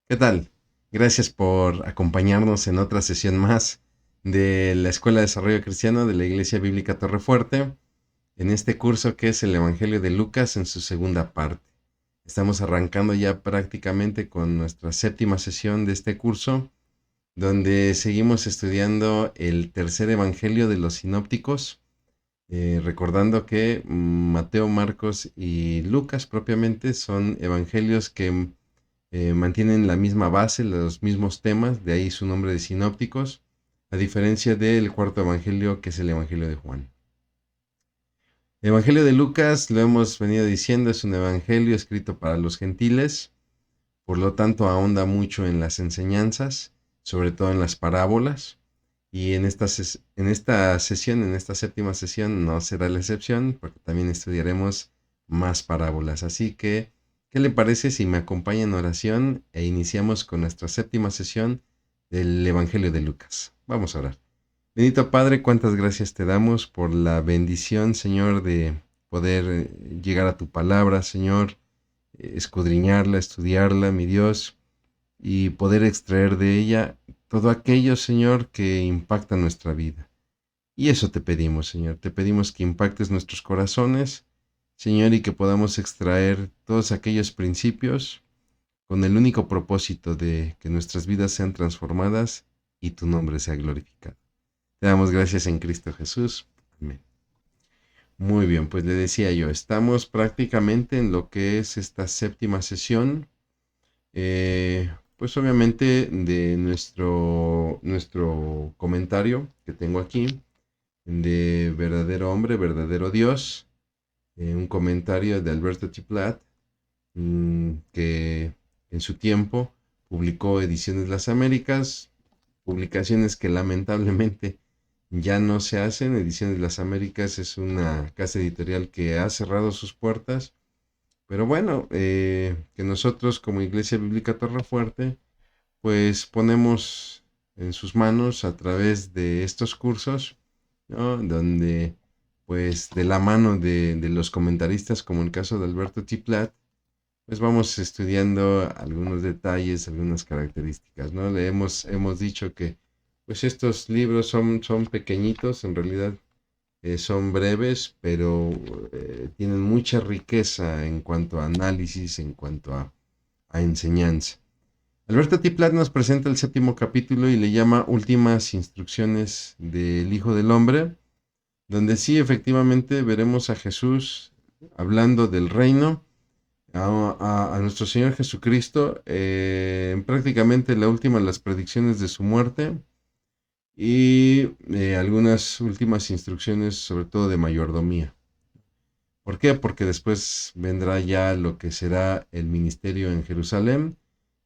¿Qué tal? Gracias por acompañarnos en otra sesión más de la Escuela de Desarrollo Cristiano de la Iglesia Bíblica Torrefuerte, en este curso que es el Evangelio de Lucas en su segunda parte. Estamos arrancando ya prácticamente con nuestra séptima sesión de este curso, donde seguimos estudiando el tercer Evangelio de los Sinópticos, recordando que Mateo, Marcos y Lucas propiamente son evangelios que mantienen la misma base, los mismos temas, de ahí su nombre de sinópticos, a diferencia del cuarto evangelio que es el evangelio de Juan. El evangelio de Lucas, lo hemos venido diciendo, es un evangelio escrito para los gentiles, por lo tanto ahonda mucho en las enseñanzas, sobre todo en las parábolas, y en esta sesión, en esta séptima sesión, no será la excepción, porque también estudiaremos más parábolas. Así que, ¿qué le parece si me acompaña en oración e iniciamos con nuestra séptima sesión del Evangelio de Lucas? Vamos a orar. Bendito Padre, cuántas gracias te damos por la bendición, Señor, de poder llegar a tu palabra, Señor, escudriñarla, estudiarla, mi Dios, y poder extraer de ella todo aquello, Señor, que impacta nuestra vida. Y eso te pedimos, Señor. Te pedimos que impactes nuestros corazones, Señor, y que podamos extraer todos aquellos principios con el único propósito de que nuestras vidas sean transformadas y tu nombre sea glorificado. Te damos gracias en Cristo Jesús. Amén. Muy bien, pues le decía yo, estamos prácticamente en lo que es esta séptima sesión. Pues obviamente de nuestro comentario que tengo aquí, de Verdadero Hombre, Verdadero Dios, un comentario de Alberto Chiplat, que en su tiempo publicó Ediciones Las Américas, publicaciones que lamentablemente ya no se hacen. Ediciones Las Américas es una casa editorial que ha cerrado sus puertas, pero bueno, que nosotros como Iglesia Bíblica Torrefuerte, pues ponemos en sus manos a través de estos cursos, ¿no? Donde, pues de la mano de los comentaristas, como el caso de Alberto Tiplat, pues vamos estudiando algunos detalles, algunas características, ¿no? Hemos dicho que, pues estos libros son pequeñitos, en realidad son breves, pero tienen mucha riqueza en cuanto a análisis, en cuanto a enseñanza. Alberto Tiplat nos presenta el séptimo capítulo y le llama Últimas Instrucciones del Hijo del Hombre, donde sí efectivamente veremos a Jesús hablando del reino, a nuestro Señor Jesucristo, prácticamente la última, las predicciones de su muerte y algunas últimas instrucciones, sobre todo de mayordomía. ¿Por qué? Porque después vendrá ya lo que será el ministerio en Jerusalén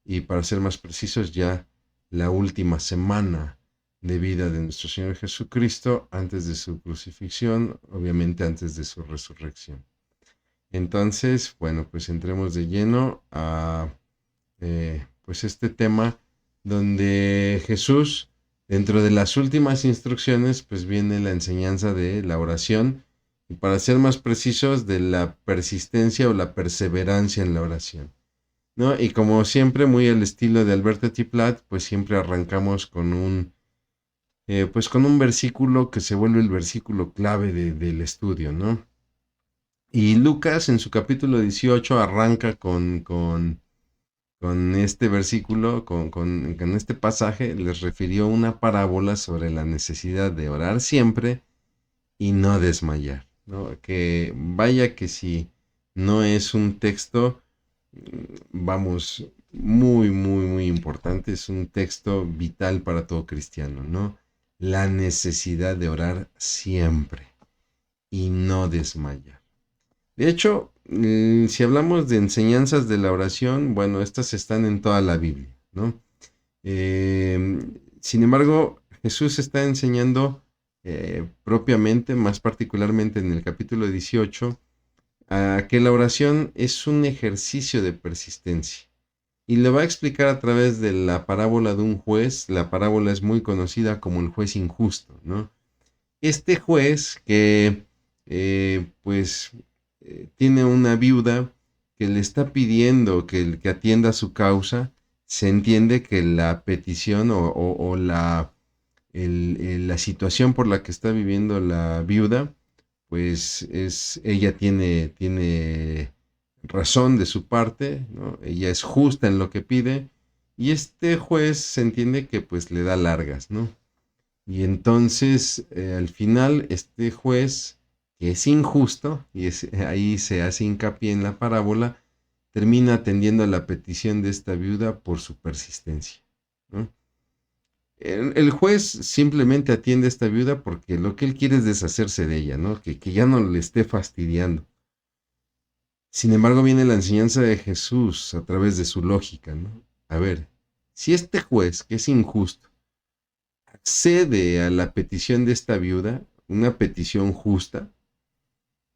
y, para ser más precisos, ya la última semana de vida de nuestro Señor Jesucristo antes de su crucifixión, obviamente antes de su resurrección. Entonces, bueno, pues entremos de lleno a pues este tema donde Jesús, dentro de las últimas instrucciones, pues viene la enseñanza de la oración y, para ser más precisos, de la persistencia o la perseverancia en la oración, ¿no? Y como siempre, muy al estilo de Alberto Tiplat, pues siempre arrancamos con pues con un versículo que se vuelve el versículo clave del estudio, ¿no? Y Lucas en su capítulo 18 arranca con este versículo, con este pasaje. Les refirió una parábola sobre la necesidad de orar siempre y no desmayar, ¿no? Que vaya que si no es un texto, vamos, muy, muy, muy importante, es un texto vital para todo cristiano, ¿no? La necesidad de orar siempre y no desmayar. De hecho, si hablamos de enseñanzas de la oración, bueno, estas están en toda la Biblia, ¿no? Sin embargo, Jesús está enseñando propiamente, más particularmente en el capítulo 18, a que la oración es un ejercicio de persistencia. Y lo va a explicar a través de la parábola de un juez. La parábola es muy conocida como el juez injusto, ¿no? Este juez que, pues, tiene una viuda que le está pidiendo que atienda su causa se entiende que la petición o la situación por la que está viviendo la viuda, pues ella tiene razón de su parte, ¿no? Ella es justa en lo que pide, y este juez se entiende que pues le da largas, ¿no? Y entonces al final este juez, que es injusto, y ahí se hace hincapié en la parábola, termina atendiendo a la petición de esta viuda por su persistencia, ¿no? El juez simplemente atiende a esta viuda porque lo que él quiere es deshacerse de ella, ¿no? Que ya no le esté fastidiando. Sin embargo, viene la enseñanza de Jesús a través de su lógica, ¿no? A ver, si este juez, que es injusto, accede a la petición de esta viuda, una petición justa,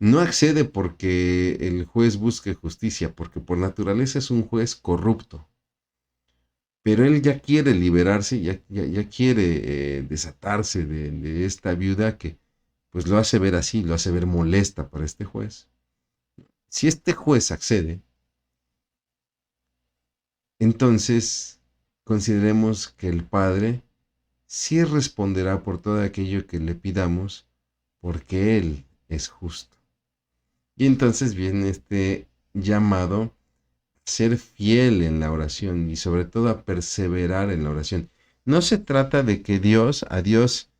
no accede porque el juez busque justicia, porque por naturaleza es un juez corrupto. Pero él ya quiere liberarse, ya quiere desatarse de esta viuda que pues lo hace ver así, lo hace ver molesta para este juez. Si este juez accede, entonces consideremos que el Padre sí responderá por todo aquello que le pidamos, porque Él es justo. Y entonces viene este llamado a ser fiel en la oración y sobre todo a perseverar en la oración. No se trata de que a Dios,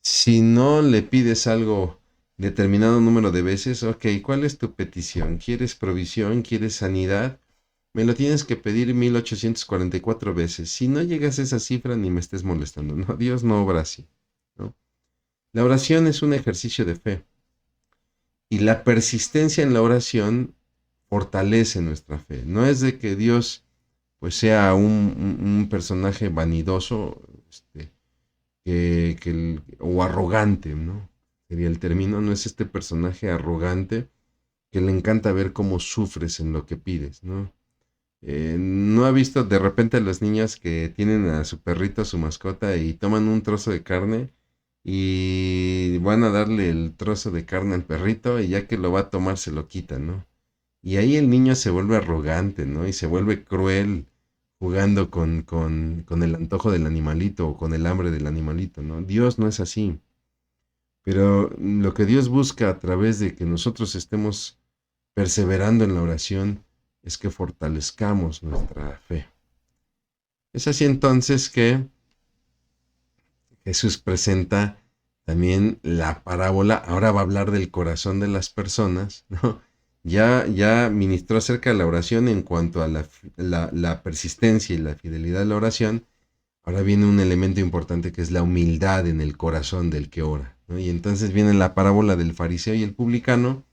si no le pides algo determinado número de veces, ok, ¿cuál es tu petición? ¿Quieres provisión? ¿Quieres sanidad? Me lo tienes que pedir 1844 veces. Si no llegas a esa cifra, ni me estés molestando. No, Dios no obra así, ¿no? La oración es un ejercicio de fe. Y la persistencia en la oración fortalece nuestra fe. No es de que Dios pues sea un personaje vanidoso, o arrogante, ¿no? Sería el término. No es este personaje arrogante que le encanta ver cómo sufres en lo que pides, ¿no? ¿No ha visto de repente a los niños que tienen a su perrito, a su mascota, y toman un trozo de carne y van a darle el trozo de carne al perrito y ya que lo va a tomar se lo quitan, ¿no? Y ahí el niño se vuelve arrogante, ¿no? Y se vuelve cruel jugando con el antojo del animalito o con el hambre del animalito, ¿no? Dios no es así. Pero lo que Dios busca a través de que nosotros estemos perseverando en la oración es que fortalezcamos nuestra fe. Es así entonces que Jesús presenta también la parábola. Ahora va a hablar del corazón de las personas, ¿no? Ya ministró acerca de la oración en cuanto a la persistencia y la fidelidad de la oración. Ahora viene un elemento importante que es la humildad en el corazón del que ora, ¿no? Y entonces viene la parábola del fariseo y el publicano,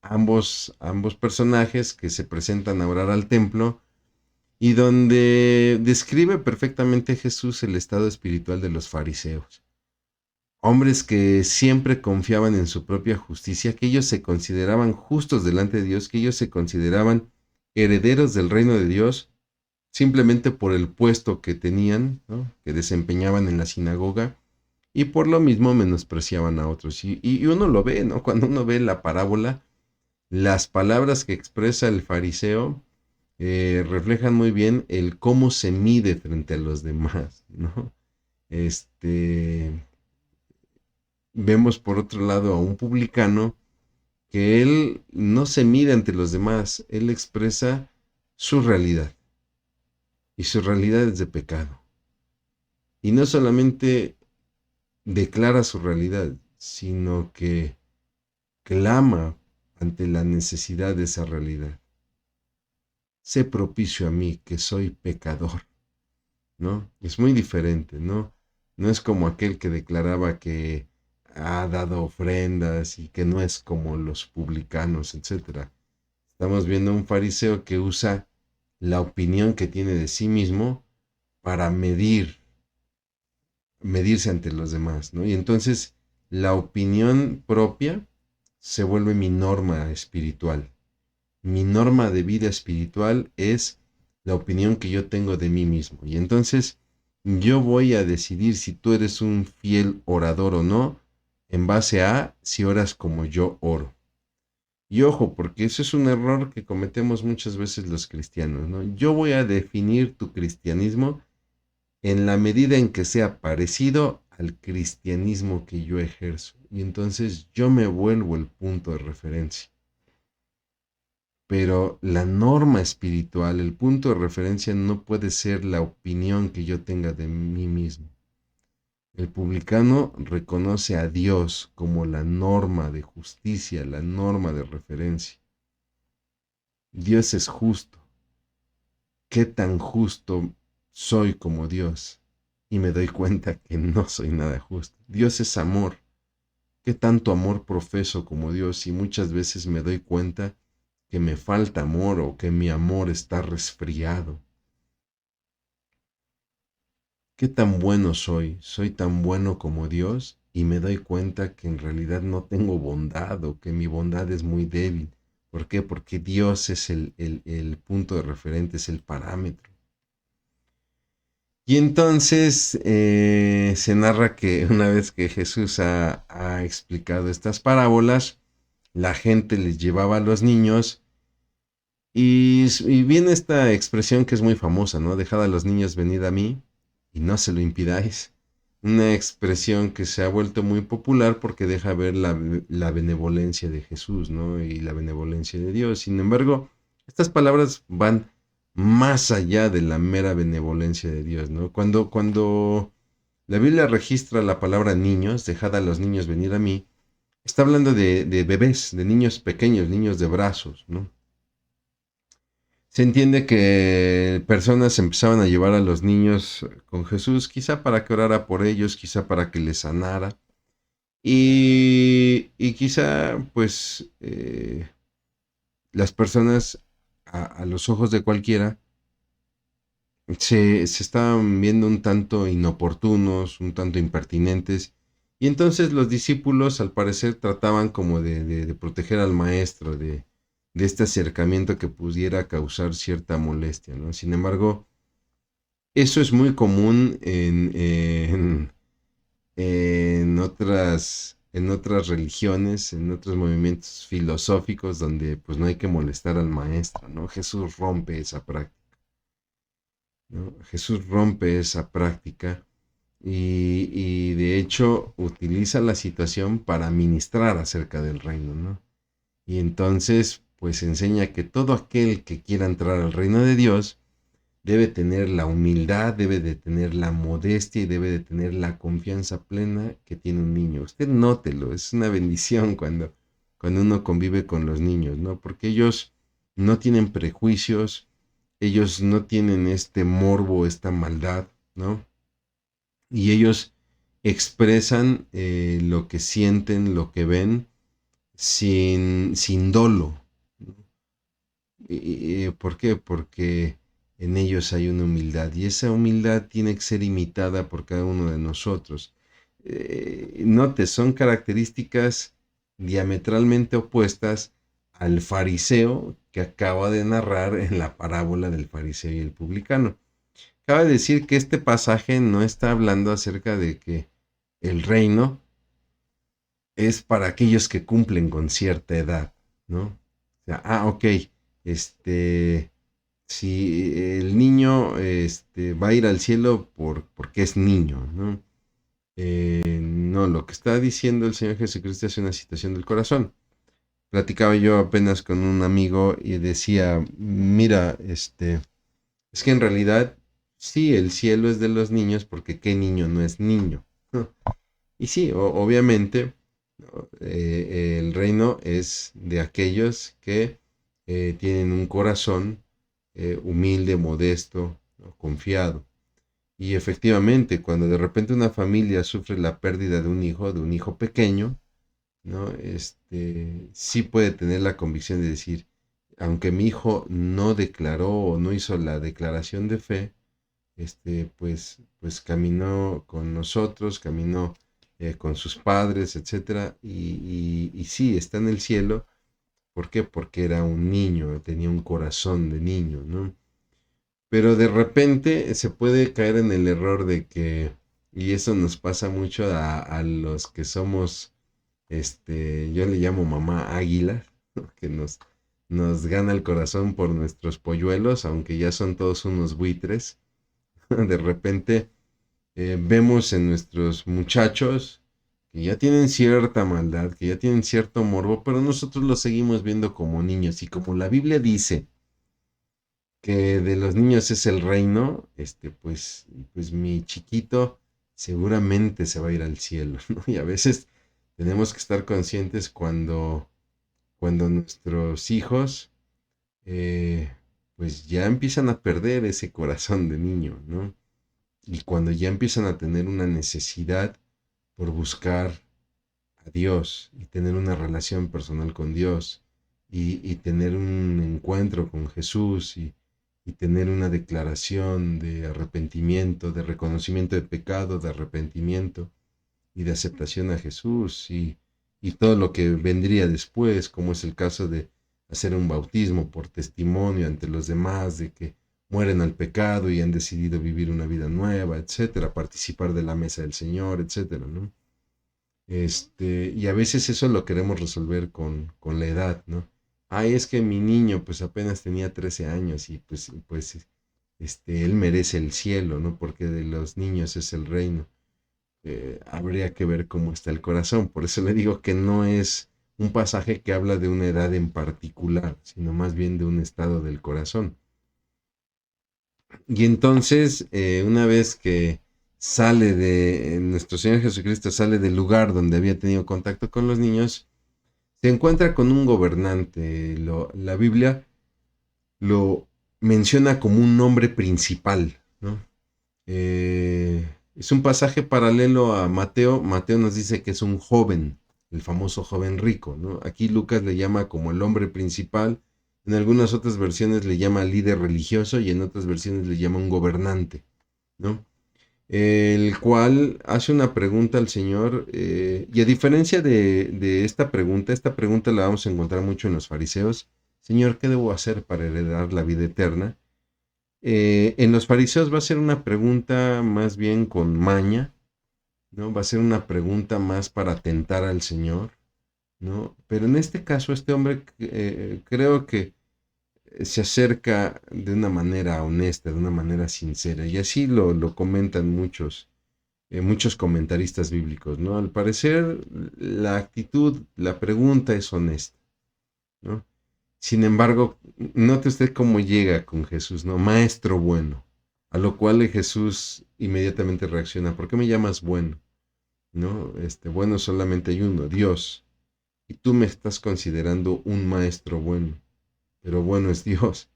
ambos personajes que se presentan a orar al templo y donde describe perfectamente Jesús el estado espiritual de los fariseos. Hombres que siempre confiaban en su propia justicia, que ellos se consideraban justos delante de Dios, que ellos se consideraban herederos del reino de Dios, simplemente por el puesto que tenían, ¿no? Que desempeñaban en la sinagoga, y por lo mismo menospreciaban a otros. Y uno lo ve, ¿no? Cuando uno ve la parábola, las palabras que expresa el fariseo reflejan muy bien el cómo se mide frente a los demás, ¿no? Este, Vemos por otro lado a un publicano que él no se mide ante los demás, él expresa su realidad y su realidad es de pecado. Y no solamente declara su realidad, sino que clama ante la necesidad de esa realidad. Sé propicio a mí, que soy pecador, ¿no? Es muy diferente, ¿no? No es como aquel que declaraba que ha dado ofrendas y que no es como los publicanos, etcétera. Estamos viendo a un fariseo que usa la opinión que tiene de sí mismo para medirse ante los demás, ¿no? Y entonces la opinión propia se vuelve mi norma espiritual. Mi norma de vida espiritual es la opinión que yo tengo de mí mismo. Y entonces yo voy a decidir si tú eres un fiel orador o no en base a si oras como yo oro. Y ojo, porque eso es un error que cometemos muchas veces los cristianos, ¿no? Yo voy a definir tu cristianismo en la medida en que sea parecido al cristianismo que yo ejerzo. Y entonces yo me vuelvo el punto de referencia. Pero la norma espiritual, el punto de referencia no puede ser la opinión que yo tenga de mí mismo. El publicano reconoce a Dios como la norma de justicia, la norma de referencia. Dios es justo. ¿Qué tan justo soy como Dios? Y me doy cuenta que no soy nada justo. Dios es amor. ¿Qué tanto amor profeso como Dios? Y muchas veces me doy cuenta que me falta amor o que mi amor está resfriado. ¿Qué tan bueno soy? ¿Soy tan bueno como Dios? Y me doy cuenta que en realidad no tengo bondad o que mi bondad es muy débil. ¿Por qué? Porque Dios es el punto de referente, es el parámetro. Y entonces se narra que una vez que Jesús ha explicado estas parábolas, la gente les llevaba a los niños y viene esta expresión que es muy famosa, ¿no? Dejad a los niños venid a mí y no se lo impidáis. Una expresión que se ha vuelto muy popular porque deja ver la benevolencia de Jesús, ¿no? Y la benevolencia de Dios. Sin embargo, estas palabras van más allá de la mera benevolencia de Dios, ¿no? Cuando la Biblia registra la palabra niños, dejad a los niños venir a mí, está hablando de bebés, de niños pequeños, niños de brazos, ¿no? Se entiende que personas empezaban a llevar a los niños con Jesús, quizá para que orara por ellos, quizá para que les sanara, y quizá pues las personas a los ojos de cualquiera se estaban viendo un tanto inoportunos, un tanto impertinentes, y entonces los discípulos al parecer trataban como de proteger al maestro, de este acercamiento que pudiera causar cierta molestia, ¿no? Sin embargo, eso es muy común en otras religiones, en otros movimientos filosóficos donde pues no hay que molestar al maestro, ¿no? Jesús rompe esa práctica, ¿no? Jesús rompe esa práctica y de hecho utiliza la situación para ministrar acerca del reino, ¿no? Y entonces pues enseña que todo aquel que quiera entrar al reino de Dios debe tener la humildad, debe de tener la modestia y debe de tener la confianza plena que tiene un niño. Usted nótelo, es una bendición cuando uno convive con los niños, ¿no? Porque ellos no tienen prejuicios, ellos no tienen este morbo, esta maldad, ¿no? Y ellos expresan lo que sienten, lo que ven, sin dolo, ¿no? ¿Por qué? Porque en ellos hay una humildad y esa humildad tiene que ser imitada por cada uno de nosotros. Note, son características diametralmente opuestas al fariseo que acaba de narrar en la parábola del fariseo y el publicano. Cabe decir que este pasaje no está hablando acerca de que el reino es para aquellos que cumplen con cierta edad, ¿no? O sea, ok, este, si el niño va a ir al cielo porque es niño, ¿no? No, lo que está diciendo el Señor Jesucristo es una situación del corazón. Platicaba yo apenas con un amigo y decía, mira, es que en realidad sí, el cielo es de los niños porque qué niño no es niño. Y sí, obviamente el reino es de aquellos que tienen un corazón humilde, modesto, ¿no? Confiado. Y efectivamente, cuando de repente una familia sufre la pérdida de un hijo pequeño, ¿no? Sí puede tener la convicción de decir, aunque mi hijo no declaró o no hizo la declaración de fe, pues caminó con nosotros, caminó con sus padres, etcétera, y sí, está en el cielo. ¿Por qué? Porque era un niño, tenía un corazón de niño, ¿no? Pero de repente se puede caer en el error de que, y eso nos pasa mucho a los que somos, yo le llamo mamá águila, que nos gana el corazón por nuestros polluelos, aunque ya son todos unos buitres. De repente vemos en nuestros muchachos que ya tienen cierta maldad, que ya tienen cierto morbo, pero nosotros los seguimos viendo como niños. Y como la Biblia dice que de los niños es el reino, pues mi chiquito seguramente se va a ir al cielo, ¿no? Y a veces tenemos que estar conscientes cuando nuestros hijos eh, pues ya empiezan a perder ese corazón de niño, ¿no? Y cuando ya empiezan a tener una necesidad por buscar a Dios y tener una relación personal con Dios y tener un encuentro con Jesús y tener una declaración de arrepentimiento, de reconocimiento de pecado, de arrepentimiento y de aceptación a Jesús y todo lo que vendría después, como es el caso de hacer un bautismo por testimonio ante los demás de que mueren al pecado y han decidido vivir una vida nueva, etcétera, participar de la mesa del Señor, etcétera, ¿no? Y a veces eso lo queremos resolver con la edad, ¿no? Ay, es que mi niño pues apenas tenía 13 años y él merece el cielo, ¿no? Porque de los niños es el reino. Habría que ver cómo está el corazón. Por eso le digo que no es un pasaje que habla de una edad en particular, sino más bien de un estado del corazón. Y entonces, una vez que sale nuestro Señor Jesucristo sale del lugar donde había tenido contacto con los niños, se encuentra con un gobernante. La Biblia lo menciona como un nombre principal, ¿no? Es un pasaje paralelo a Mateo. Mateo nos dice que es un joven, el famoso joven rico, ¿no? Aquí Lucas le llama como el hombre principal. En algunas otras versiones le llama líder religioso y en otras versiones le llama un gobernante, ¿no? El cual hace una pregunta al Señor y a diferencia de esta pregunta la vamos a encontrar mucho en los fariseos. Señor, ¿qué debo hacer para heredar la vida eterna? En los fariseos va a ser una pregunta más bien con maña, ¿no? Va a ser una pregunta más para tentar al Señor, ¿no? Pero en este caso, este hombre creo que se acerca de una manera honesta, de una manera sincera, y así lo comentan muchos comentaristas bíblicos, ¿no? Al parecer, la actitud, la pregunta es honesta, ¿no? Sin embargo, note usted cómo llega con Jesús, ¿no? Maestro bueno. A lo cual Jesús inmediatamente reacciona, ¿por qué me llamas bueno? ¿No? Bueno solamente hay uno, Dios. Y tú me estás considerando un maestro bueno, pero bueno es Dios.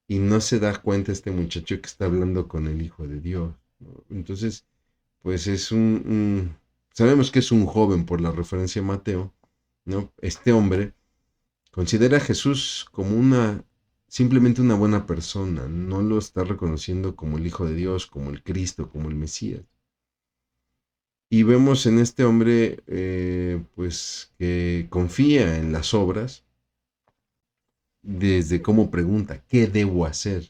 Y no se da cuenta este muchacho que está hablando con el Hijo de Dios, ¿no? Entonces, pues sabemos que es un joven por la referencia a Mateo, ¿no? Este hombre considera a Jesús como simplemente una buena persona, no lo está reconociendo como el Hijo de Dios, como el Cristo, como el Mesías. Y vemos en este hombre, pues, que confía en las obras, desde cómo pregunta, ¿qué debo hacer?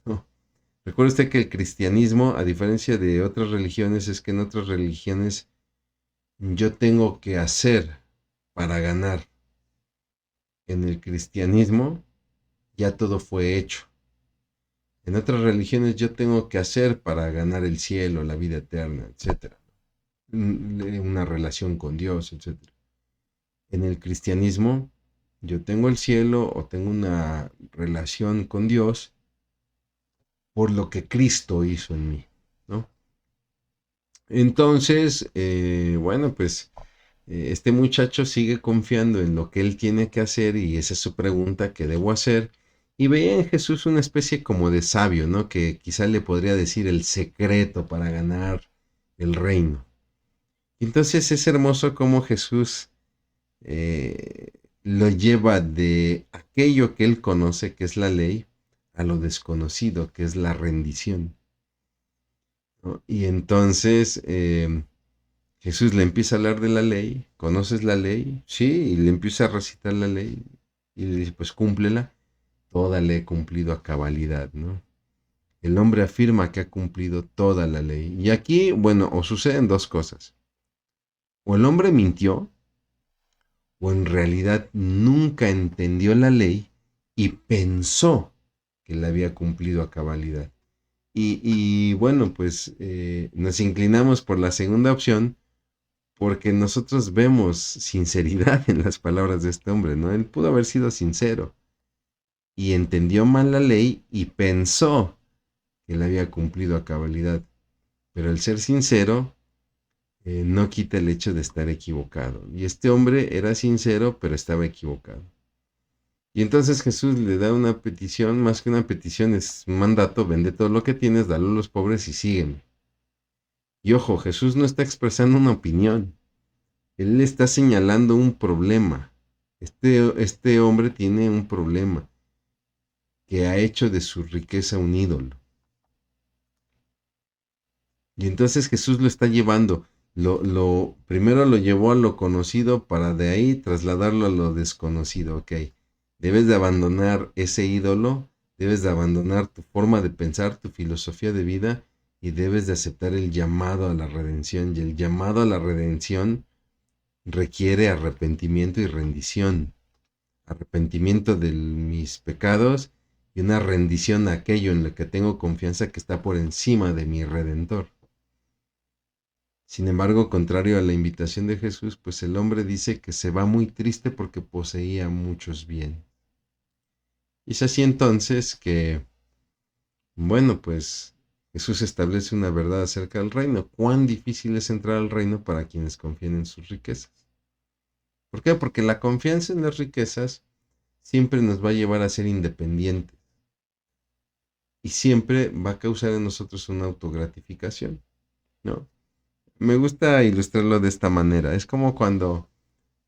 ¿No? Recuerde usted que el cristianismo, a diferencia de otras religiones, es que en otras religiones yo tengo que hacer para ganar. En el cristianismo ya todo fue hecho. En otras religiones yo tengo que hacer para ganar el cielo, la vida eterna, etcétera. Una relación con Dios, etcétera. En el cristianismo yo tengo el cielo o tengo una relación con Dios por lo que Cristo hizo en mí, ¿no? Entonces, bueno, pues este muchacho sigue confiando en lo que él tiene que hacer y esa es su pregunta, ¿qué debo hacer? Y veía en Jesús una especie como de sabio, ¿no? Que quizá le podría decir el secreto para ganar el reino. Entonces es hermoso cómo Jesús eh, lo lleva de aquello que él conoce, que es la ley, a lo desconocido, que es la rendición, ¿no? Y entonces Jesús le empieza a hablar de la ley, ¿conoces la ley? Sí, y le empieza a recitar la ley y le dice, pues cúmplela, toda la he cumplido a cabalidad, ¿no? El hombre afirma que ha cumplido toda la ley. Y aquí, bueno, o suceden dos cosas. O el hombre mintió, o en realidad nunca entendió la ley y pensó que la había cumplido a cabalidad. Y bueno, pues nos inclinamos por la segunda opción porque nosotros vemos sinceridad en las palabras de este hombre, ¿no? Él pudo haber sido sincero y entendió mal la ley y pensó que la había cumplido a cabalidad. Pero el ser sincero no quita el hecho de estar equivocado. Y este hombre era sincero, pero estaba equivocado. Y entonces Jesús le da una petición, más que una petición, es un mandato: vende todo lo que tienes, dalo a los pobres y sígueme. Y ojo, Jesús no está expresando una opinión, él está señalando un problema. Este hombre tiene un problema que ha hecho de su riqueza un ídolo. Y entonces Jesús lo está llevando. Primero lo llevó a lo conocido para de ahí trasladarlo a lo desconocido. Ok, debes de abandonar ese ídolo, debes de abandonar tu forma de pensar, tu filosofía de vida y debes de aceptar el llamado a la redención. Y el llamado a la redención requiere arrepentimiento y rendición. Arrepentimiento de mis pecados y una rendición a aquello en lo que tengo confianza que está por encima de mi Redentor. Sin embargo, contrario a la invitación de Jesús, pues el hombre dice que se va muy triste porque poseía muchos bienes. Y es así entonces que, bueno, pues Jesús establece una verdad acerca del reino. Cuán difícil es entrar al reino para quienes confían en sus riquezas. ¿Por qué? Porque la confianza en las riquezas siempre nos va a llevar a ser independientes y siempre va a causar en nosotros una autogratificación, ¿no? Me gusta ilustrarlo de esta manera. Es como cuando,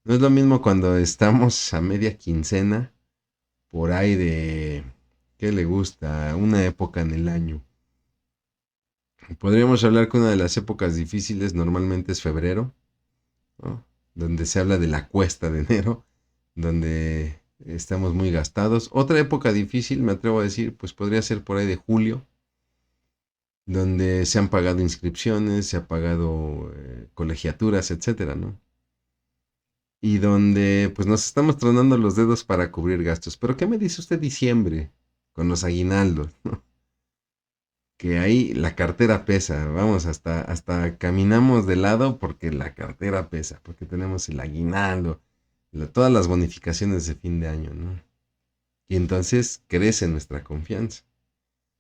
no es lo mismo cuando estamos a media quincena, por ahí de, ¿qué le gusta? Una época en el año. Podríamos hablar que una de las épocas difíciles normalmente es febrero, ¿no? Donde se habla de la cuesta de enero, donde estamos muy gastados. Otra época difícil, me atrevo a decir, pues podría ser por ahí de julio, donde se han pagado inscripciones, se han pagado colegiaturas, etcétera, ¿no? Y donde pues nos estamos tronando los dedos para cubrir gastos. Pero ¿qué me dice usted diciembre con los aguinaldos? ¿No? Que ahí la cartera pesa, vamos, hasta caminamos de lado porque la cartera pesa, porque tenemos el aguinaldo, todas las bonificaciones de fin de año, ¿no? Y entonces crece nuestra confianza.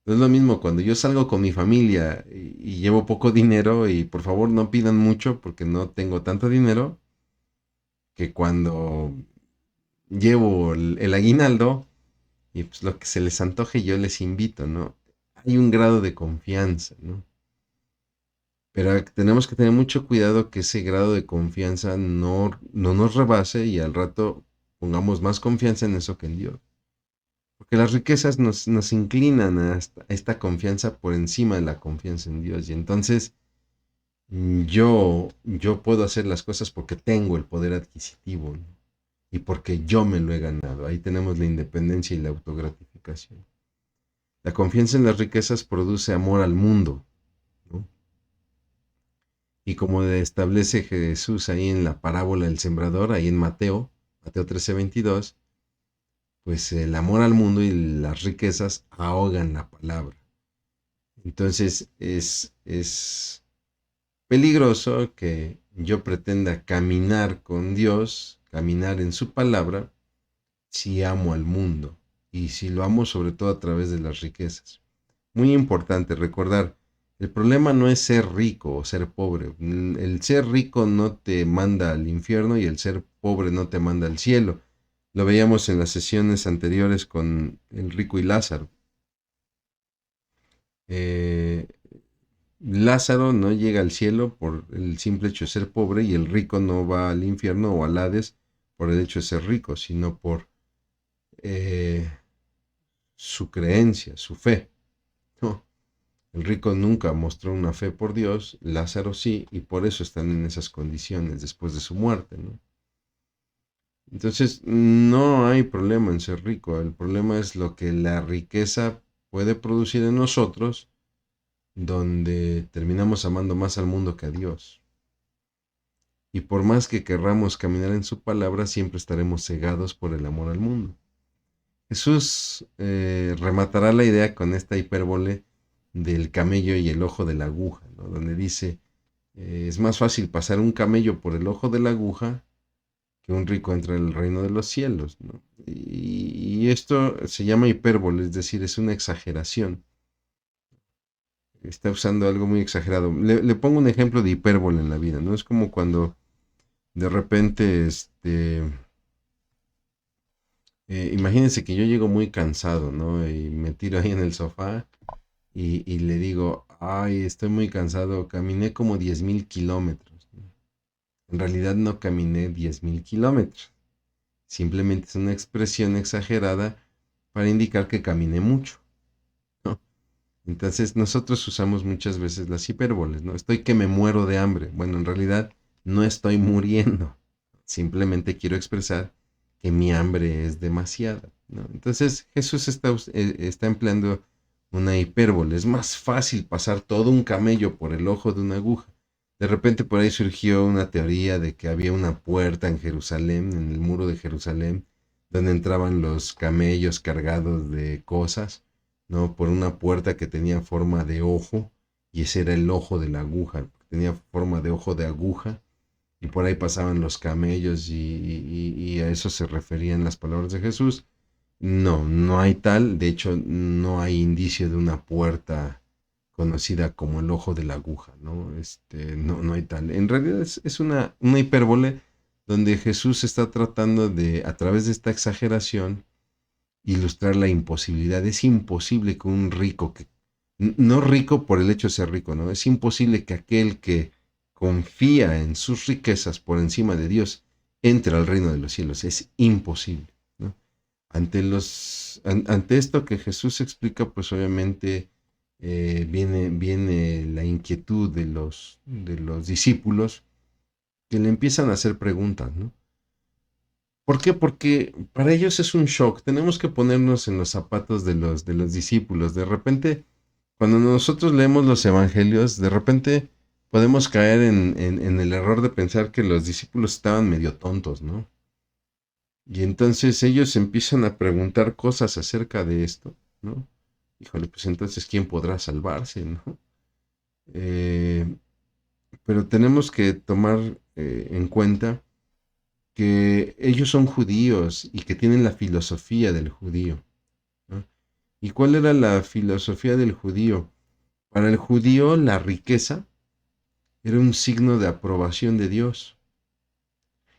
No es lo mismo cuando yo salgo con mi familia y llevo poco dinero y por favor no pidan mucho porque no tengo tanto dinero, que cuando llevo el aguinaldo y pues lo que se les antoje yo les invito, ¿no? Hay un grado de confianza, ¿no? Pero tenemos que tener mucho cuidado que ese grado de confianza no nos rebase y al rato pongamos más confianza en eso que en Dios. Porque las riquezas nos inclinan a esta confianza por encima de la confianza en Dios. Y entonces yo puedo hacer las cosas porque tengo el poder adquisitivo, ¿no? Y porque yo me lo he ganado. Ahí tenemos la independencia y la autogratificación. La confianza en las riquezas produce amor al mundo, ¿no? Y como establece Jesús ahí en la parábola del sembrador, ahí en Mateo 13:22, pues el amor al mundo y las riquezas ahogan la palabra. Entonces es peligroso que yo pretenda caminar con Dios, caminar en su palabra, si amo al mundo y si lo amo sobre todo a través de las riquezas. Muy importante recordar, el problema no es ser rico o ser pobre. El ser rico no te manda al infierno y el ser pobre no te manda al cielo. Lo veíamos en las sesiones anteriores con el rico y Lázaro. Eh, Lázaro no llega al cielo por el simple hecho de ser pobre y el rico no va al infierno o al Hades por el hecho de ser rico, sino por eh, su creencia, su fe, ¿no? El rico nunca mostró una fe por Dios, Lázaro sí, y por eso están en esas condiciones después de su muerte, ¿no? Entonces, no hay problema en ser rico, el problema es lo que la riqueza puede producir en nosotros, donde terminamos amando más al mundo que a Dios. y por más que querramos caminar en su palabra, siempre estaremos cegados por el amor al mundo. Jesús rematará la idea con esta hipérbole del camello y el ojo de la aguja, ¿no? Donde dice, es más fácil pasar un camello por el ojo de la aguja que un rico entre en el reino de los cielos, ¿no? Y esto se llama hipérbole, es decir, es una exageración. Está usando algo muy exagerado. Le pongo un ejemplo de hipérbole en la vida, ¿no? Es como cuando de repente, imagínense que yo llego muy cansado, ¿no? Y me tiro ahí en el sofá y le digo, ay, estoy muy cansado, caminé como 10,000 kilómetros, ¿no? En realidad no caminé 10,000 kilómetros. Simplemente es una expresión exagerada para indicar que caminé mucho, ¿no? Entonces nosotros usamos muchas veces las hipérboles, ¿no? Estoy que me muero de hambre. Bueno, en realidad no estoy muriendo. Simplemente quiero expresar que mi hambre es demasiada, ¿no? Entonces Jesús está empleando una hipérbole. Es más fácil pasar todo un camello por el ojo de una aguja. De repente por ahí surgió una teoría de que había una puerta en Jerusalén, en el muro de Jerusalén, donde entraban los camellos cargados de cosas, ¿no? Por una puerta que tenía forma de ojo, y ese era el ojo de la aguja, tenía forma de ojo de aguja, y por ahí pasaban los camellos y a eso se referían las palabras de Jesús. No, no hay tal, de hecho no hay indicio de una puerta conocida como el ojo de la aguja, ¿no? No, no hay tal. En realidad es una hipérbole donde Jesús está tratando de, a través de esta exageración, ilustrar la imposibilidad. Es imposible que un rico, no rico por el hecho de ser rico, ¿no? Es imposible que aquel que confía en sus riquezas por encima de Dios entre al reino de los cielos. Es imposible, ¿no? Ante esto que Jesús explica, pues obviamente viene la inquietud de los discípulos que le empiezan a hacer preguntas, ¿no? ¿Por qué? Porque para ellos es un shock. Tenemos que ponernos en los zapatos de los discípulos. De repente, cuando nosotros leemos los evangelios, de repente podemos caer en el error de pensar que los discípulos estaban medio tontos, ¿no? Y entonces ellos empiezan a preguntar cosas acerca de esto, ¿no? Híjole, pues entonces, ¿quién podrá salvarse, no? Eh, pero tenemos que tomar en cuenta que ellos son judíos y que tienen la filosofía del judío, ¿no? ¿Y cuál era la filosofía del judío? Para el judío la riqueza era un signo de aprobación de Dios.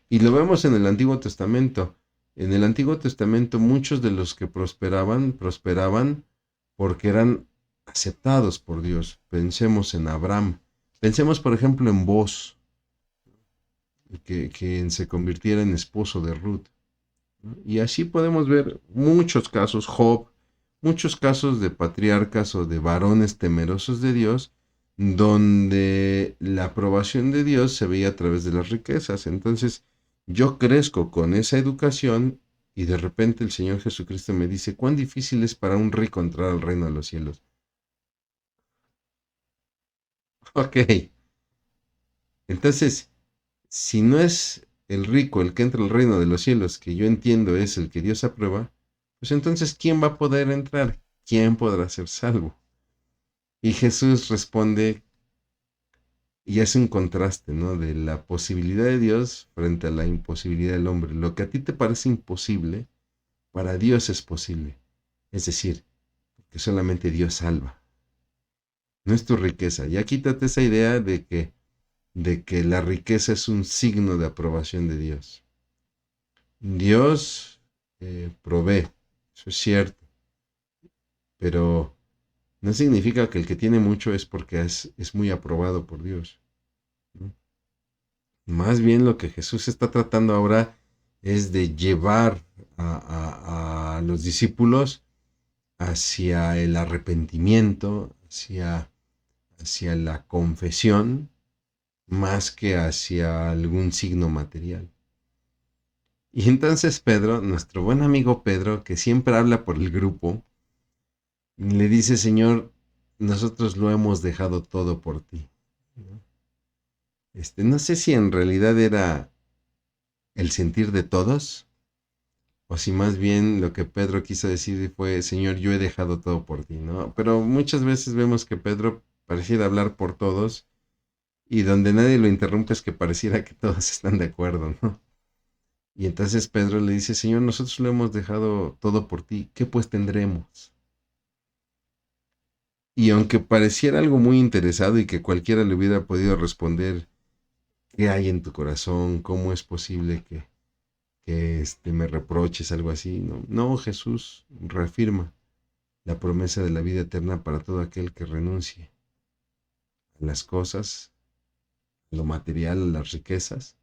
Y lo vemos en el Antiguo Testamento. En el Antiguo Testamento muchos de los que prosperaban porque eran aceptados por Dios. Pensemos en Abraham. Pensemos, por ejemplo, en Boz, que se convirtiera en esposo de Ruth, ¿no? Y así podemos ver muchos casos, Job, muchos casos de patriarcas o de varones temerosos de Dios, donde la aprobación de Dios se veía a través de las riquezas. Entonces, yo crezco con esa educación y de repente el Señor Jesucristo me dice, ¿cuán difícil es para un rico entrar al reino de los cielos? Ok, entonces, si no es el rico el que entra al reino de los cielos, que yo entiendo es el que Dios aprueba, pues entonces, ¿quién va a poder entrar? ¿Quién podrá ser salvo? Y Jesús responde y hace un contraste, ¿no? De la posibilidad de Dios frente a la imposibilidad del hombre. Lo que a ti te parece imposible, para Dios es posible. Es decir, que solamente Dios salva. No es tu riqueza. Ya quítate esa idea de que la riqueza es un signo de aprobación de Dios. Dios provee, eso es cierto, pero no significa que el que tiene mucho es porque es muy aprobado por Dios, ¿no? Más bien lo que Jesús está tratando ahora es de llevar a los discípulos hacia el arrepentimiento, hacia la confesión, más que hacia algún signo material. Y entonces Pedro, nuestro buen amigo Pedro, que siempre habla por el grupo, le dice, Señor, nosotros lo hemos dejado todo por ti, ¿no? No sé si en realidad era el sentir de todos, o si más bien lo que Pedro quiso decir fue, Señor, yo he dejado todo por ti, ¿no? Pero muchas veces vemos que Pedro pareciera hablar por todos y donde nadie lo interrumpe es que pareciera que todos están de acuerdo, ¿no? Y entonces Pedro le dice, Señor, nosotros lo hemos dejado todo por ti, ¿qué pues tendremos? Y aunque pareciera algo muy interesado y que cualquiera le hubiera podido responder, ¿qué hay en tu corazón? ¿Cómo es posible que me reproches algo así? No, no, Jesús reafirma la promesa de la vida eterna para todo aquel que renuncie a las cosas, a lo material, a las riquezas,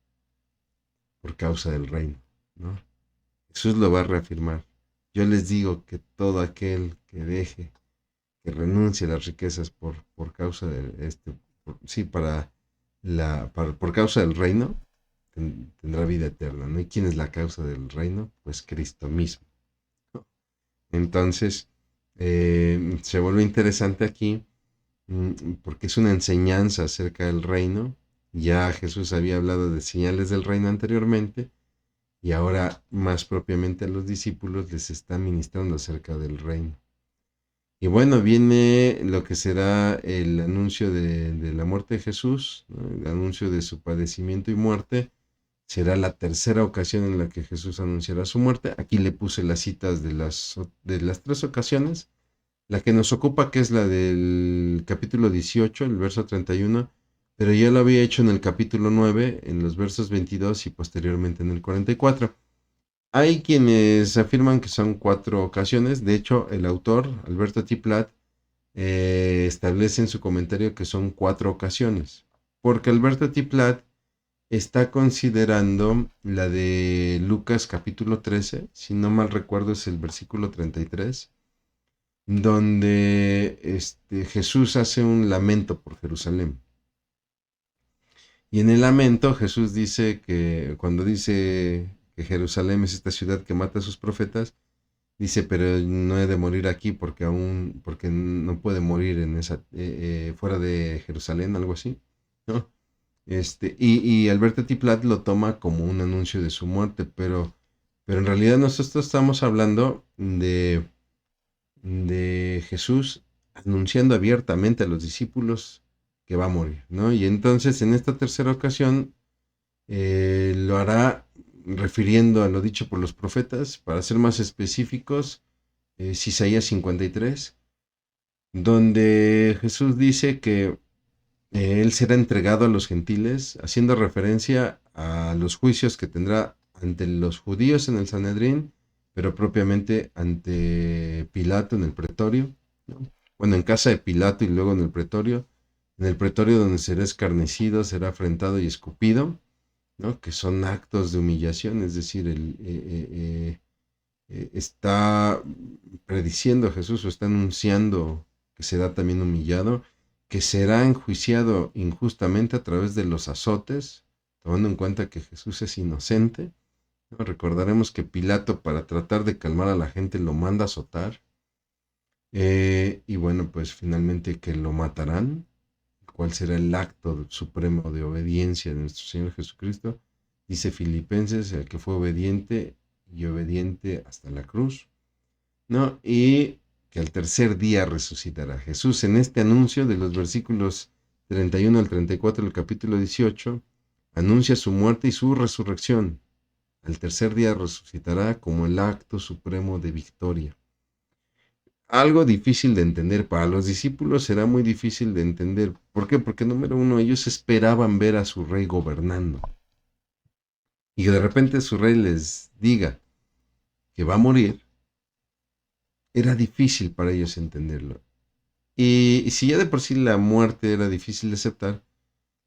por causa del reino, ¿no? Jesús lo va a reafirmar. Yo les digo que todo aquel que deje, que renuncie a las riquezas por causa de sí, por causa del reino, tendrá vida eterna, ¿no? ¿Y quién es la causa del reino? Pues Cristo mismo. Entonces, se vuelve interesante aquí porque es una enseñanza acerca del reino. Ya Jesús había hablado de señales del reino anteriormente y ahora más propiamente a los discípulos les está ministrando acerca del reino. Y bueno, viene lo que será el anuncio de la muerte de Jesús, ¿no? El anuncio de su padecimiento y muerte. Será la tercera ocasión en la que Jesús anunciará su muerte. Aquí le puse las citas de las tres ocasiones. La que nos ocupa, que es la del capítulo 18, el verso 31, pero ya lo había hecho en el capítulo 9, en los versos 22 y posteriormente en el 44. Hay quienes afirman que son cuatro ocasiones. De hecho, el autor, Alberto T. Platt, establece en su comentario que son cuatro ocasiones. Porque Alberto T. Platt está considerando la de Lucas capítulo 13, si no mal recuerdo es el versículo 33, donde Jesús hace un lamento por Jerusalén. Y en el lamento Jesús dice que cuando dice que Jerusalén es esta ciudad que mata a sus profetas, dice, pero no he de morir aquí porque no puede morir fuera de Jerusalén, algo así, ¿no? Y Alberto Tiplat lo toma como un anuncio de su muerte, pero en realidad nosotros estamos hablando de Jesús anunciando abiertamente a los discípulos que va a morir, ¿no? Y entonces en esta tercera ocasión lo hará refiriendo a lo dicho por los profetas, para ser más específicos, es Isaías 53, donde Jesús dice que él será entregado a los gentiles, haciendo referencia a los juicios que tendrá ante los judíos en el Sanedrín, pero propiamente ante Pilato en el pretorio, ¿no? Bueno, en casa de Pilato y luego en el pretorio donde será escarnecido, será afrentado y escupido, ¿no? Que son actos de humillación, es decir, está prediciendo a Jesús o está anunciando que será también humillado, que será enjuiciado injustamente a través de los azotes, tomando en cuenta que Jesús es inocente, ¿no? Recordaremos que Pilato, para tratar de calmar a la gente, lo manda a azotar, y bueno, pues finalmente que lo matarán, cuál será el acto supremo de obediencia de nuestro Señor Jesucristo. Dice Filipenses, el que fue obediente y obediente hasta la cruz, ¿no? Y que al tercer día resucitará. Jesús en este anuncio de los versículos 31 al 34 del capítulo 18, anuncia su muerte y su resurrección. Al tercer día resucitará como el acto supremo de victoria. Algo difícil de entender para los discípulos, será muy difícil de entender. ¿Por qué? Porque número uno, ellos esperaban ver a su rey gobernando. Y que de repente su rey les diga que va a morir, era difícil para ellos entenderlo. Y si ya de por sí la muerte era difícil de aceptar,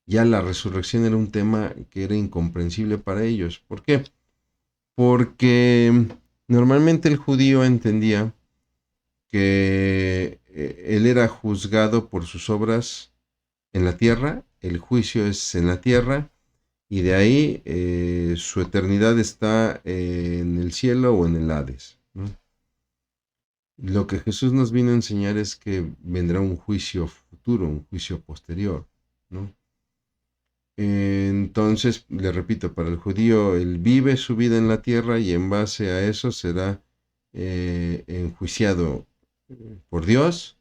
ya la resurrección era un tema que era incomprensible para ellos. ¿Por qué? Porque normalmente el judío entendía que él era juzgado por sus obras en la tierra, el juicio es en la tierra, y de ahí su eternidad está en el cielo o en el Hades, ¿no? Lo que Jesús nos vino a enseñar es que vendrá un juicio futuro, un juicio posterior, ¿no? Entonces, le repito, para el judío, él vive su vida en la tierra y en base a eso será enjuiciado por Dios,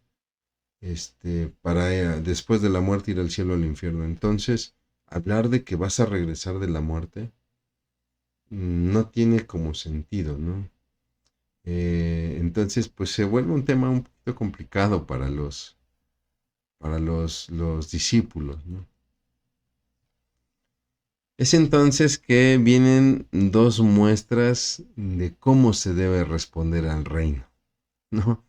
para después de la muerte ir al cielo o al infierno. Entonces, hablar de que vas a regresar de la muerte no tiene como sentido, ¿no? Entonces, pues se vuelve un tema un poquito complicado para los discípulos, ¿no? Es entonces que vienen dos muestras de cómo se debe responder al reino, ¿no?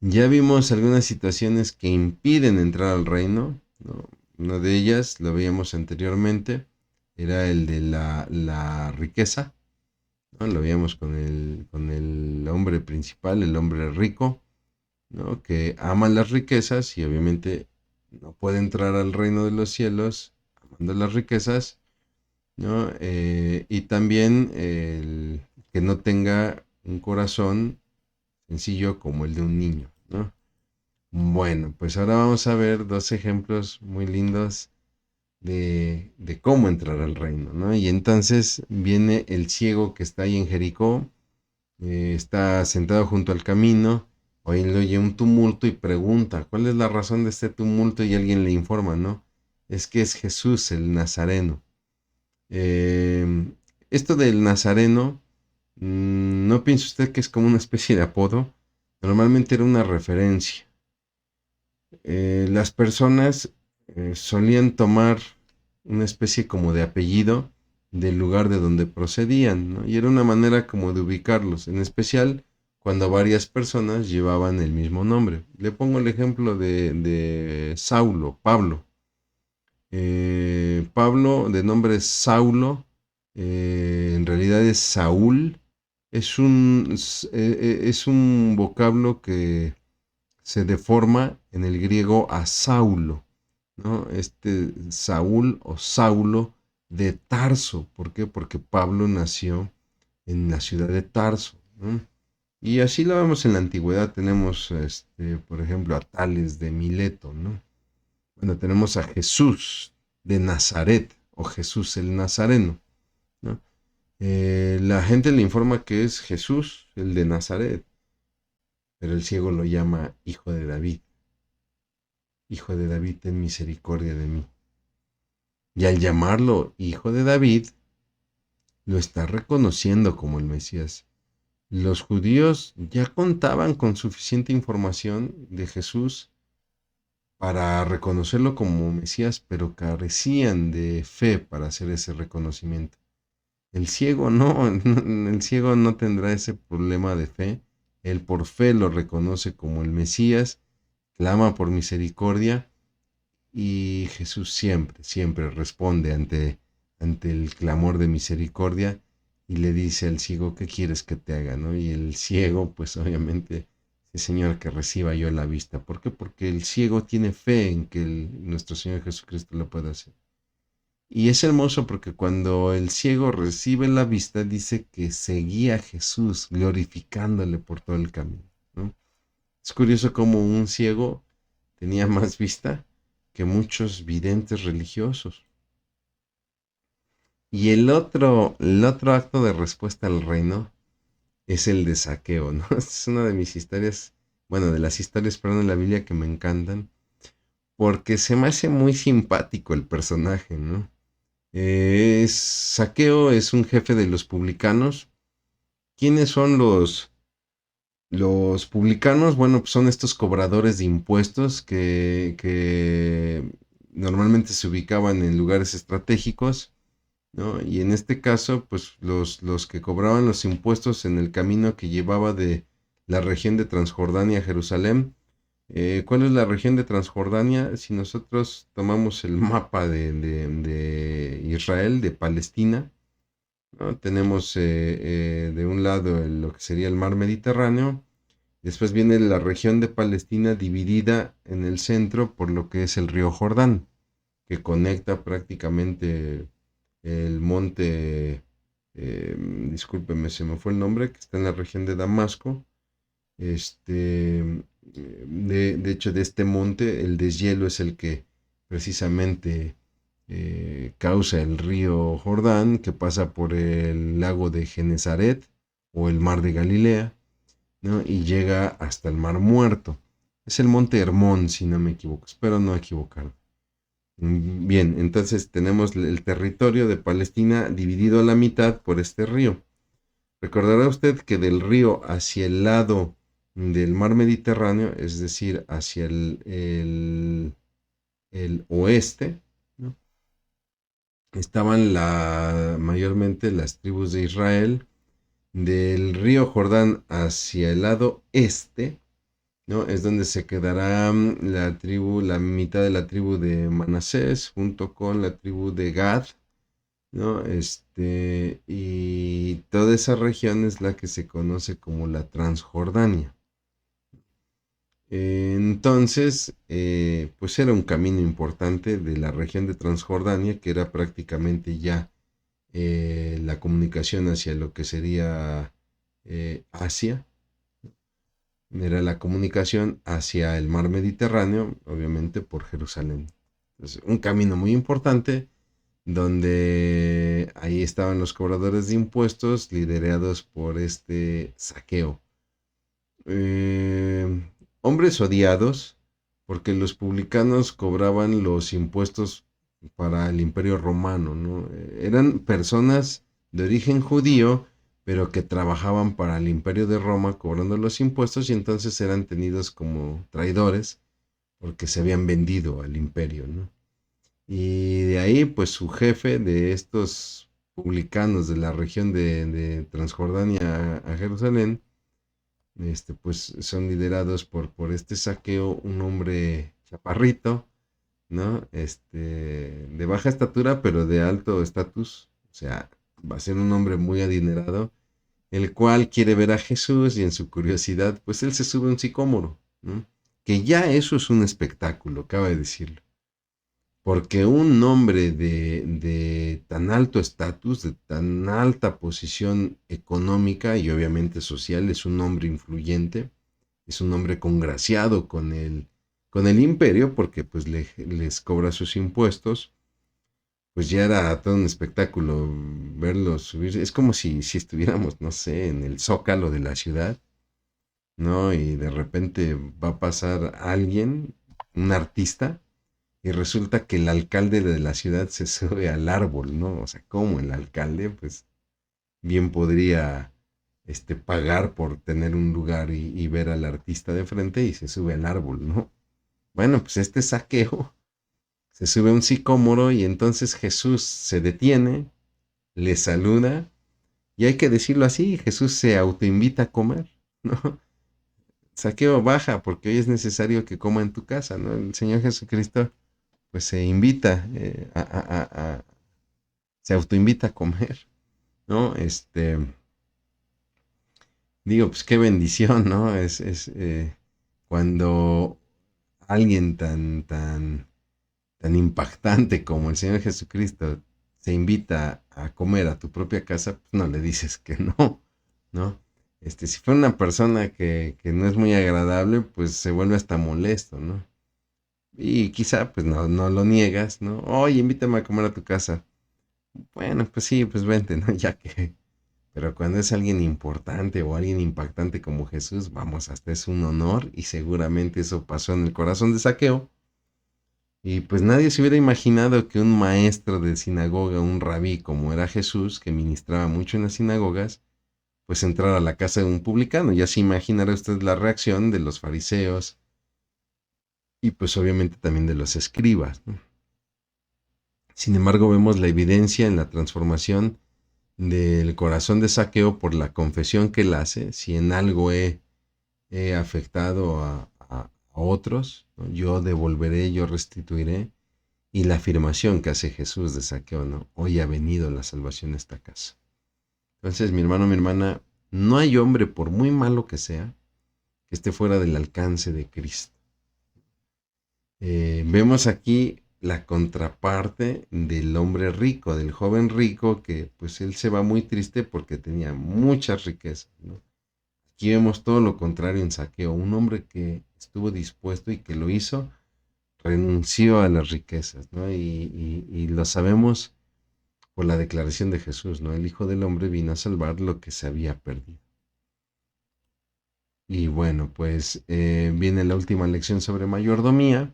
Ya vimos algunas situaciones que impiden entrar al reino, ¿no? Una de ellas, lo veíamos anteriormente, era el de la riqueza, ¿no? Lo veíamos con el hombre principal, el hombre rico, ¿no? Que ama las riquezas y obviamente no puede entrar al reino de los cielos amando las riquezas, ¿no? Y también el que no tenga un corazón sencillo como el de un niño, ¿no? Bueno, pues ahora vamos a ver dos ejemplos muy lindos de cómo entrar al reino, ¿no? Y entonces viene el ciego que está ahí en Jericó, está sentado junto al camino, oye un tumulto y pregunta, ¿cuál es la razón de este tumulto? Y alguien le informa, ¿no? Es que es Jesús el Nazareno. Eh, Esto del Nazareno, ¿no piensa usted que es como una especie de apodo? Normalmente era una referencia. Las personas solían tomar una especie como de apellido del lugar de donde procedían, ¿no? Y era una manera como de ubicarlos, en especial cuando varias personas llevaban el mismo nombre. Le pongo el ejemplo de Saulo, Pablo. Pablo, de nombre Saulo, en realidad es Saúl. Es un vocablo que se deforma en el griego a Saulo, ¿no? Saúl o Saulo de Tarso. ¿Por qué? Porque Pablo nació en la ciudad de Tarso, ¿no? Y así lo vemos en la antigüedad. Tenemos, por ejemplo, a Tales de Mileto, ¿no? Bueno, tenemos a Jesús de Nazaret o Jesús el Nazareno, ¿no? La gente le informa que es Jesús el de Nazaret, pero el ciego lo llama Hijo de David. Hijo de David, ten misericordia de mí. Y al llamarlo Hijo de David, lo está reconociendo como el Mesías. Los judíos ya contaban con suficiente información de Jesús para reconocerlo como Mesías, pero carecían de fe para hacer ese reconocimiento. El ciego no, el ciego no tendrá ese problema de fe. Él por fe lo reconoce como el Mesías, clama por misericordia. Y Jesús siempre, siempre responde ante el clamor de misericordia y le dice al ciego, ¿qué quieres que te haga? ¿No? Y el ciego, pues obviamente, dice, Señor, que reciba yo la vista. ¿Por qué? Porque el ciego tiene fe en que nuestro Señor Jesucristo lo puede hacer. Y es hermoso porque cuando el ciego recibe la vista, dice que seguía a Jesús, glorificándole por todo el camino, ¿no? Es curioso cómo un ciego tenía más vista que muchos videntes religiosos. Y el otro acto de respuesta al reino es el de Saqueo, ¿no? Es una de mis historias, bueno, de las historias, perdón, en la Biblia que me encantan, porque se me hace muy simpático el personaje, ¿no? Saqueo es un jefe de los publicanos. ¿Quiénes son los publicanos? Bueno, pues son estos cobradores de impuestos que normalmente se ubicaban en lugares estratégicos, ¿no? Y en este caso, pues los que cobraban los impuestos en el camino que llevaba de la región de Transjordania a Jerusalén. ¿Cuál es la región de Transjordania? Si nosotros tomamos el mapa de Israel, de Palestina, ¿no? Tenemos de un lado lo que sería el mar Mediterráneo. Después viene la región de Palestina dividida en el centro por lo que es el río Jordán, que conecta prácticamente el monte, discúlpeme, se me fue el nombre, que está en la región de Damasco. De hecho, de este monte, el deshielo es el que precisamente causa el río Jordán, que pasa por el lago de Genezaret o el mar de Galilea, ¿no? Y llega hasta el Mar Muerto. Es el monte Hermón, si no me equivoco, espero no equivocarme. Bien, entonces tenemos el territorio de Palestina dividido a la mitad por este río. Recordará usted que del río hacia el lado del mar Mediterráneo, es decir, hacia el oeste, ¿no? Estaban mayormente las tribus de Israel. Del río Jordán hacia el lado este, ¿no? Es donde se quedará la mitad de la tribu de Manasés junto con la tribu de Gad, ¿no? Y toda esa región es la que se conoce como la Transjordania. Entonces, pues era un camino importante de la región de Transjordania, que era prácticamente ya la comunicación hacia lo que sería Asia. Era la comunicación hacia el mar Mediterráneo, obviamente por Jerusalén. Entonces, un camino muy importante donde ahí estaban los cobradores de impuestos liderados por este Saqueo. Hombres odiados porque los publicanos cobraban los impuestos para el Imperio Romano, ¿no? Eran personas de origen judío, pero que trabajaban para el Imperio de Roma cobrando los impuestos y entonces eran tenidos como traidores porque se habían vendido al imperio, ¿no? Y de ahí, pues su jefe de estos publicanos de la región de Transjordania a Jerusalén, pues son liderados por este Saqueo, un hombre chaparrito, ¿no? De baja estatura, pero de alto estatus. O sea, va a ser un hombre muy adinerado, el cual quiere ver a Jesús y en su curiosidad, pues él se sube a un sicómoro, ¿no? Que ya eso es un espectáculo, acaba de decirlo. Porque un hombre de tan alto estatus, de tan alta posición económica y obviamente social, es un hombre influyente, es un hombre congraciado con el imperio, porque pues les cobra sus impuestos, pues ya era todo un espectáculo verlos subir. Es como si estuviéramos, no sé, en el zócalo de la ciudad, ¿no? Y de repente va a pasar alguien, un artista, y resulta que el alcalde de la ciudad se sube al árbol, ¿no? O sea, ¿cómo el alcalde? Pues bien podría pagar por tener un lugar y ver al artista de frente y se sube al árbol, ¿no? Bueno, pues este Saqueo se sube a un sicómoro y entonces Jesús se detiene, le saluda y hay que decirlo así, Jesús se autoinvita a comer, ¿no? Saqueo baja porque hoy es necesario que coma en tu casa, ¿no? El Señor Jesucristo pues se invita se autoinvita a comer, ¿no? Digo, pues qué bendición, ¿no? Cuando alguien tan impactante como el Señor Jesucristo se invita a comer a tu propia casa, pues no le dices que no, ¿no? Si fuera una persona que no es muy agradable, pues se vuelve hasta molesto, ¿no? Y quizá, pues no lo niegas, ¿no? Oye, invítame a comer a tu casa. Bueno, pues sí, pues vente, ¿no? Ya que... Pero cuando es alguien importante o alguien impactante como Jesús, vamos, hasta es un honor y seguramente eso pasó en el corazón de Saqueo. Y pues nadie se hubiera imaginado que un maestro de sinagoga, un rabí como era Jesús, que ministraba mucho en las sinagogas, pues entrara a la casa de un publicano. Ya se imaginará usted la reacción de los fariseos y pues obviamente también de los escribas, ¿no? Sin embargo, vemos la evidencia en la transformación del corazón de Saqueo por la confesión que él hace. Si en algo he afectado a otros, ¿no? Yo devolveré, yo restituiré. Y la afirmación que hace Jesús de Saqueo, ¿no? Hoy ha venido la salvación a esta casa. Entonces, mi hermano, mi hermana, no hay hombre, por muy malo que sea, que esté fuera del alcance de Cristo. Vemos aquí la contraparte del hombre rico, del joven rico, que pues él se va muy triste porque tenía muchas riquezas, ¿no? Aquí vemos todo lo contrario en Saqueo, un hombre que estuvo dispuesto y que lo hizo renunció a las riquezas, ¿no? Y lo sabemos por la declaración de Jesús, ¿no? El Hijo del Hombre vino a salvar lo que se había perdido. Y bueno, pues viene la última lección sobre mayordomía,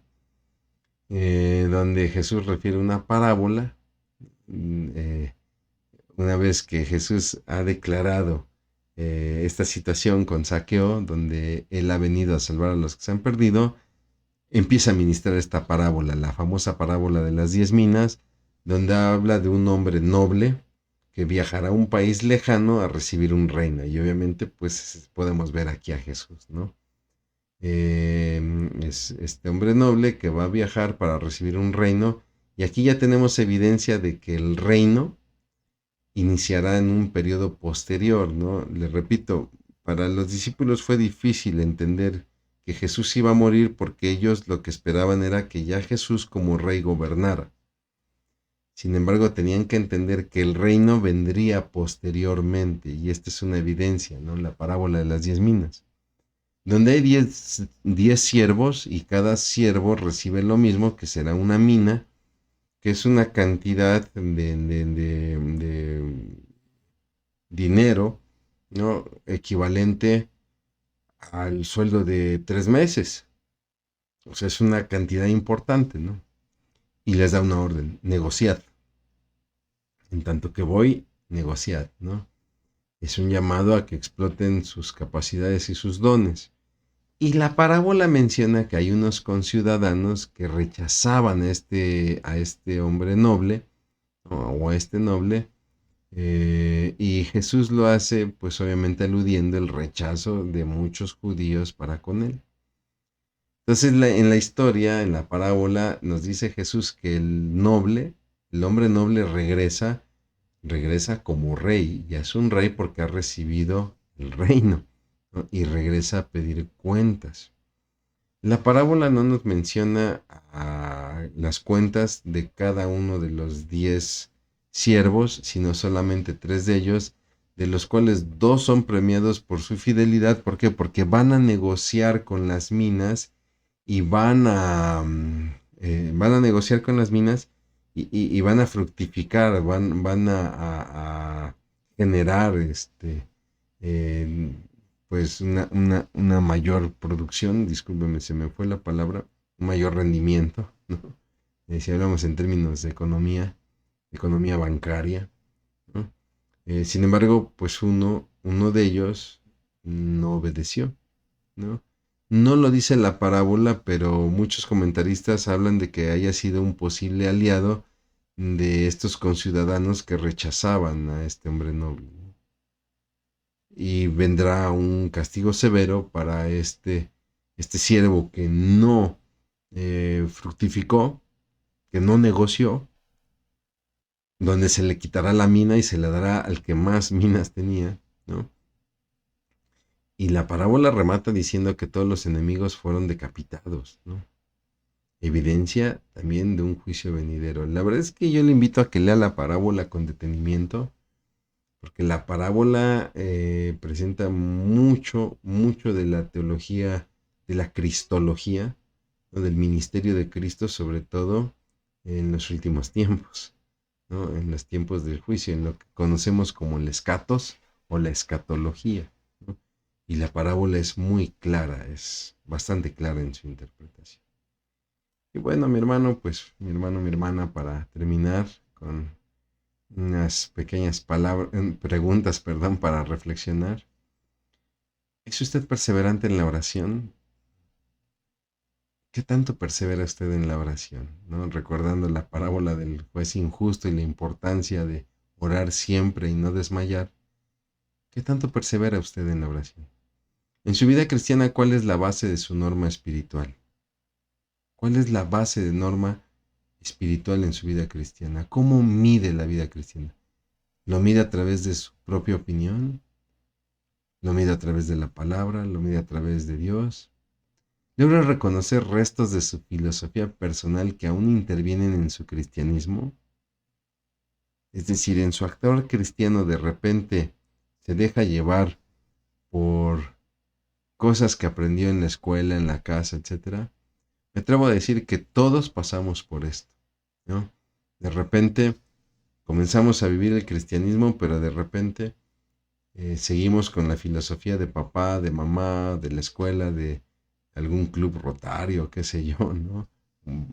donde Jesús refiere una parábola. Una vez que Jesús ha declarado esta situación con Saqueo, donde él ha venido a salvar a los que se han perdido, empieza a ministrar esta parábola, la famosa parábola de las 10 minas, donde habla de un hombre noble que viajará a un país lejano a recibir un reino. Y obviamente, pues podemos ver aquí a Jesús, ¿no? Es este hombre noble que va a viajar para recibir un reino. Y aquí ya tenemos evidencia de que el reino iniciará en un periodo posterior, ¿no? Le repito, para los discípulos fue difícil entender que Jesús iba a morir porque ellos lo que esperaban era que ya Jesús como rey gobernara. Sin embargo, tenían que entender que el reino vendría posteriormente, y esta es una evidencia, ¿no? La parábola de las 10 minas, donde hay 10 siervos y cada siervo recibe lo mismo, que será una mina, que es una cantidad de dinero, ¿no? Equivalente al sueldo de 3 meses. O sea, es una cantidad importante, ¿no? Y les da una orden, negociad. En tanto que voy, negociad, ¿no? Es un llamado a que exploten sus capacidades y sus dones. Y la parábola menciona que hay unos conciudadanos que rechazaban a este hombre noble, ¿no? O a este noble, y Jesús lo hace, pues obviamente aludiendo el rechazo de muchos judíos para con él. Entonces en la historia, en la parábola, nos dice Jesús que el hombre noble regresa como rey, ya es un rey porque ha recibido el reino, ¿no? Y regresa a pedir cuentas. La parábola no nos menciona las cuentas de cada uno de los 10 siervos, sino solamente 3 de ellos, de los cuales 2 son premiados por su fidelidad. ¿Por qué? Porque van a negociar con las minas y van a negociar con las minas y van a fructificar, van a generar eh, pues una mayor producción, discúlpeme, se me fue la palabra, un mayor rendimiento, ¿no? Si hablamos en términos de economía bancaria, ¿no? Sin embargo, pues uno de ellos no obedeció, ¿no? No lo dice la parábola, pero muchos comentaristas hablan de que haya sido un posible aliado de estos conciudadanos que rechazaban a este hombre noble, ¿no? Y vendrá un castigo severo para este siervo que no fructificó, que no negoció, donde se le quitará la mina y se le dará al que más minas tenía, ¿no? Y la parábola remata diciendo que todos los enemigos fueron decapitados, ¿no? Evidencia también de un juicio venidero. La verdad es que yo le invito a que lea la parábola con detenimiento, porque la parábola presenta mucho de la teología, de la cristología, ¿no? Del ministerio de Cristo, sobre todo en los últimos tiempos, ¿no? En los tiempos del juicio, en lo que conocemos como el escatos o la escatología, ¿no? Y la parábola es muy clara, es bastante clara en su interpretación. Y bueno, mi hermana, para terminar con unas pequeñas preguntas, perdón, para reflexionar. ¿Es usted perseverante en la oración? ¿Qué tanto persevera usted en la oración? ¿No? Recordando la parábola del juez injusto y la importancia de orar siempre y no desmayar. ¿Qué tanto persevera usted en la oración? En su vida cristiana, ¿cuál es la base de su norma espiritual? ¿Cuál es la base de norma espiritual en su vida cristiana? ¿Cómo mide la vida cristiana? ¿Lo mide a través de su propia opinión? ¿Lo mide a través de la palabra? ¿Lo mide a través de Dios? ¿Logra reconocer restos de su filosofía personal que aún intervienen en su cristianismo? Es decir, en su actuar cristiano de repente se deja llevar por cosas que aprendió en la escuela, en la casa, etcétera, Me atrevo a decir que todos pasamos por esto, ¿no? De repente comenzamos a vivir el cristianismo, pero de repente seguimos con la filosofía de papá, de mamá, de la escuela, de algún club rotario, qué sé yo, ¿no?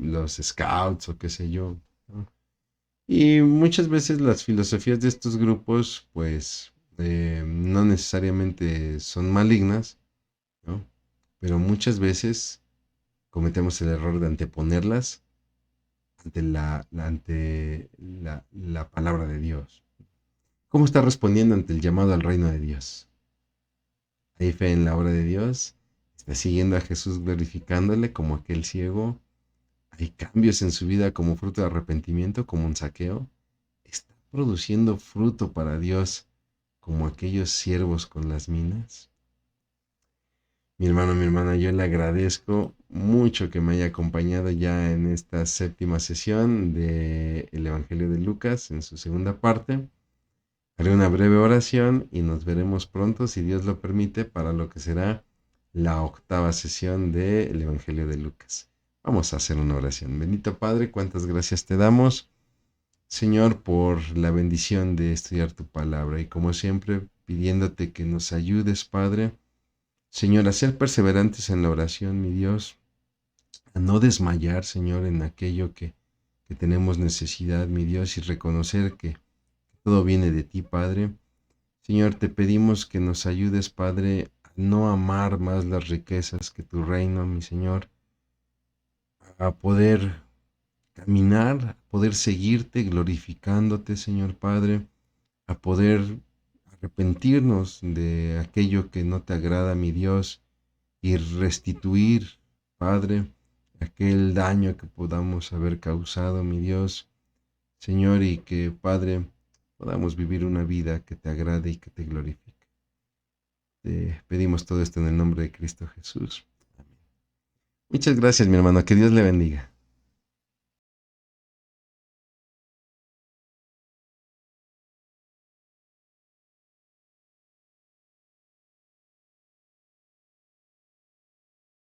Los scouts o qué sé yo, ¿no? Y muchas veces las filosofías de estos grupos, pues, no necesariamente son malignas, ¿no? Pero muchas veces cometemos el error de anteponerlas ante la palabra de Dios. ¿Cómo está respondiendo ante el llamado al reino de Dios? ¿Hay fe en la obra de Dios? ¿Está siguiendo a Jesús glorificándole como aquel ciego? ¿Hay cambios en su vida como fruto de arrepentimiento, como un saqueo? ¿Está produciendo fruto para Dios como aquellos siervos con las minas? Mi hermano, mi hermana, yo le agradezco mucho que me haya acompañado ya en esta séptima sesión del Evangelio de Lucas, en su segunda parte. Haré una breve oración y nos veremos pronto, si Dios lo permite, para lo que será la octava sesión del Evangelio de Lucas. Vamos a hacer una oración. Bendito Padre, cuántas gracias te damos, Señor, por la bendición de estudiar tu palabra y como siempre pidiéndote que nos ayudes, Padre, Señor, a ser perseverantes en la oración, mi Dios, a no desmayar, Señor, en aquello que tenemos necesidad, mi Dios, y reconocer que todo viene de ti, Padre. Señor, te pedimos que nos ayudes, Padre, a no amar más las riquezas que tu reino, mi Señor, a poder caminar, a poder seguirte glorificándote, Señor Padre, a poder arrepentirnos de aquello que no te agrada, mi Dios, y restituir, Padre, aquel daño que podamos haber causado, mi Dios, Señor, y que, Padre, podamos vivir una vida que te agrade y que te glorifique. Te pedimos todo esto en el nombre de Cristo Jesús. Amén. Muchas gracias, mi hermano. Que Dios le bendiga.